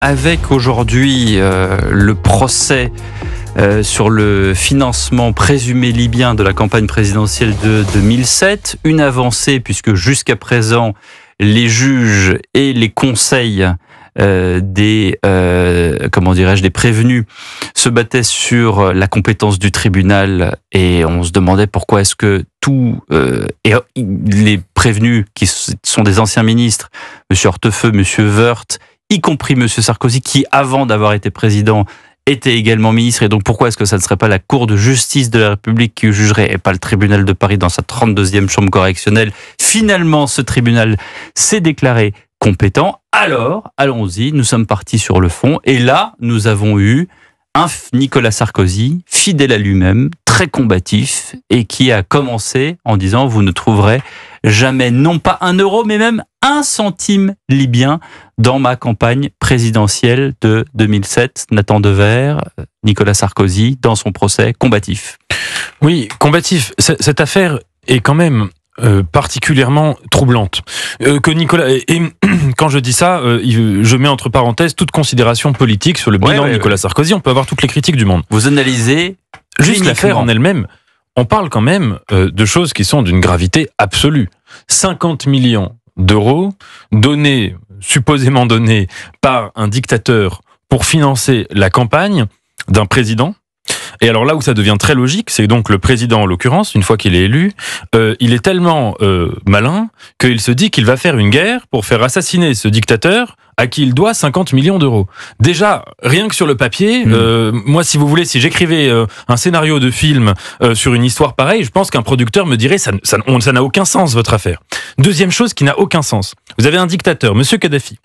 Avec aujourd'hui le procès sur le financement présumé libyen de la campagne présidentielle de 2007, une avancée puisque jusqu'à présent les juges et les conseils des prévenus se battaient sur la compétence du tribunal et on se demandait pourquoi est-ce que et les prévenus qui sont des anciens ministres, M. Hortefeux, M. Woerth, y compris M. Sarkozy, qui, avant d'avoir été président, était également ministre. Et donc, pourquoi est-ce que ça ne serait pas la Cour de justice de la République qui jugerait, et pas le tribunal de Paris dans sa 32e chambre correctionnelle? Finalement, ce tribunal s'est déclaré compétent. Alors, allons-y, nous sommes partis sur le fond. Et là, nous avons eu un Nicolas Sarkozy, fidèle à lui-même, très combatif, et qui a commencé en disant « Vous ne trouverez jamais, non pas 1 euro, mais même 1 centime libyen dans ma campagne présidentielle de 2007. » Nathan Dever, Nicolas Sarkozy, dans son procès, combatif. Oui, combatif. Cette affaire est quand même particulièrement troublante. Que Nicolas, et quand je dis ça, je mets entre parenthèses toute considération politique sur le bilan de Nicolas Sarkozy. On peut avoir toutes les critiques du monde. Vous analysez juste l'affaire en elle-même. On parle quand même de choses qui sont d'une gravité absolue. 50 millions d'euros supposément donnés par un dictateur pour financer la campagne d'un président. Et alors là où ça devient très logique, c'est donc le président en l'occurrence, une fois qu'il est élu, il est tellement malin qu'il se dit qu'il va faire une guerre pour faire assassiner ce dictateur à qui il doit 50 millions d'euros. Déjà, rien que sur le papier, moi si vous voulez, si j'écrivais un scénario de film sur une histoire pareille, je pense qu'un producteur me dirait ça n'a aucun sens votre affaire. Deuxième chose qui n'a aucun sens, vous avez un dictateur, Monsieur Kadhafi.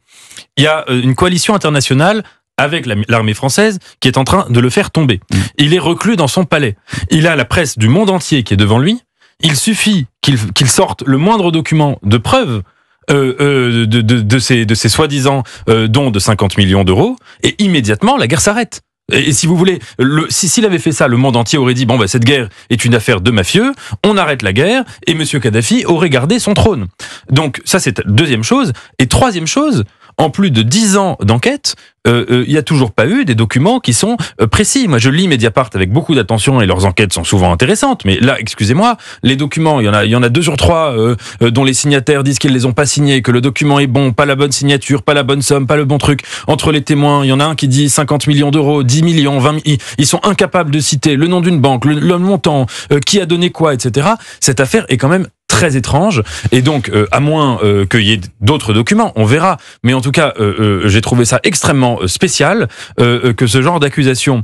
Il y a une coalition internationale avec l'armée française qui est en train de le faire tomber. Il est reclus dans son palais. Il a la presse du monde entier qui est devant lui. Il suffit qu'il sorte le moindre document de preuve de ces soi-disant dons de 50 millions d'euros et immédiatement la guerre s'arrête. Et si vous voulez, s'il avait fait ça, le monde entier aurait dit bon cette guerre est une affaire de mafieux, on arrête la guerre et Monsieur Kadhafi aurait gardé son trône. Donc ça c'est deuxième chose. Et troisième chose, en plus de 10 ans d'enquête, il n'y a toujours pas eu des documents qui sont précis. Moi, je lis Mediapart avec beaucoup d'attention et leurs enquêtes sont souvent intéressantes. Mais là, excusez-moi, les documents, il y en a 2 sur 3 dont les signataires disent qu'ils les ont pas signés, que le document est bon, pas la bonne signature, pas la bonne somme, pas le bon truc. Entre les témoins, il y en a un qui dit 50 millions d'euros, 10 millions, 20 millions. Ils sont incapables de citer le nom d'une banque, le montant, qui a donné quoi, etc. Cette affaire est quand même très étrange, et donc à moins qu'il y ait d'autres documents, on verra, mais en tout cas j'ai trouvé ça extrêmement spécial que ce genre d'accusation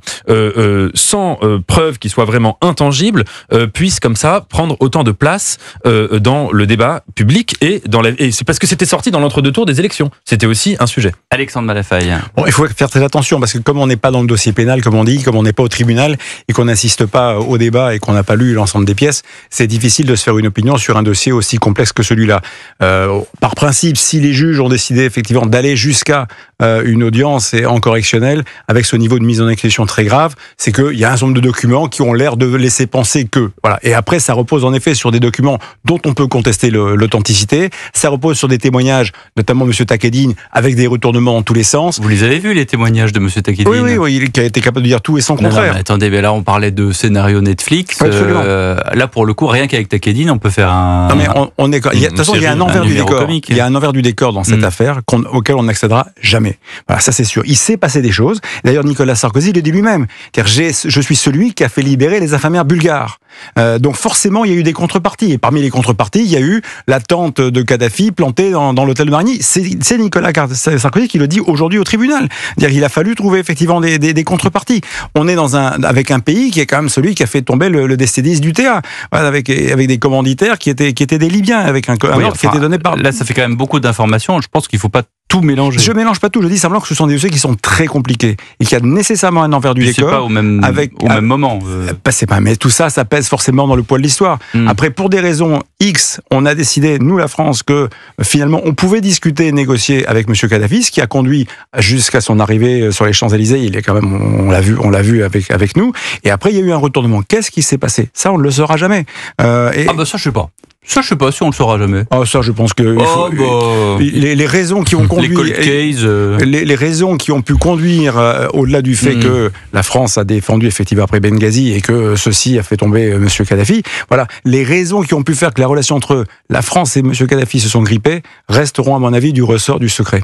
sans preuve qui soit vraiment intangible puisse comme ça prendre autant de place dans le débat public et c'est parce que c'était sorti dans l'entre-deux tours des élections, c'était aussi un sujet. Alexandre Malafaille. Bon, il faut faire très attention parce que comme on n'est pas dans le dossier pénal, comme on dit, comme on n'est pas au tribunal et qu'on n'assiste pas au débat et qu'on n'a pas lu l'ensemble des pièces, c'est difficile de se faire une opinion sur un dossier aussi complexe que celui-là. Par principe, si les juges ont décidé effectivement d'aller jusqu'à une audience en correctionnel avec ce niveau de mise en accusation très grave, c'est qu'il y a un certain nombre de documents qui ont l'air de laisser penser que. Voilà. Et après, ça repose en effet sur des documents dont on peut contester l'authenticité. Ça repose sur des témoignages, notamment M. Takedine, avec des retournements dans tous les sens. Vous les avez vus, les témoignages de M. Takedine? Oui, il a été capable de dire tout et son contraire. Non, mais attendez, mais là on parlait de scénario Netflix. Là, pour le coup, rien qu'avec Takedine, on peut faire un... Non, mais on est... De toute façon, il y a un envers du décor. Il y a un envers du décor dans cette affaire auquel on n'accédera jamais. Voilà, ça c'est sûr. Il s'est passé des choses. D'ailleurs, Nicolas Sarkozy le dit lui-même. C'est-à-dire, je suis celui qui a fait libérer les infirmières bulgares. Donc forcément, il y a eu des contreparties. Et parmi les contreparties, il y a eu la tente de Kadhafi plantée dans l'hôtel de Marigny. C'est Nicolas Sarkozy qui le dit aujourd'hui au tribunal. C'est-à-dire, il a fallu trouver effectivement des contreparties. On est avec un pays qui est quand même celui qui a fait tomber le décédiste du TA. Voilà, avec des commanditaires qui étaient des Libyens, avec un ordre qui était donné par... Là, ça fait quand même beaucoup d'informations. Je pense qu'il ne faut pas tout mélanger. Je mélange pas tout, je dis simplement que ce sont des dossiers qui sont très compliqués et qu'il y a nécessairement un envers du décor. C'est pas au même moment. Mais tout ça, ça pèse forcément dans le poids de l'histoire. Après, pour des raisons X, on a décidé, nous, la France, que finalement, on pouvait discuter et négocier avec M. Kadhafi, ce qui a conduit jusqu'à son arrivée sur les Champs-Élysées. Il est quand même, on l'a vu avec nous. Et après, il y a eu un retournement. Qu'est-ce qui s'est passé? Ça, on ne le saura jamais. Ça, je sais pas. Ça, je sais pas si on le saura jamais. Ah, ça, je pense que les raisons qui ont conduit, les raisons qui ont pu conduire au-delà du fait que la France a défendu effectivement après Benghazi et que ceci a fait tomber M. Kadhafi. Voilà, les raisons qui ont pu faire que la relation entre la France et M. Kadhafi se sont grippées resteront à mon avis du ressort du secret.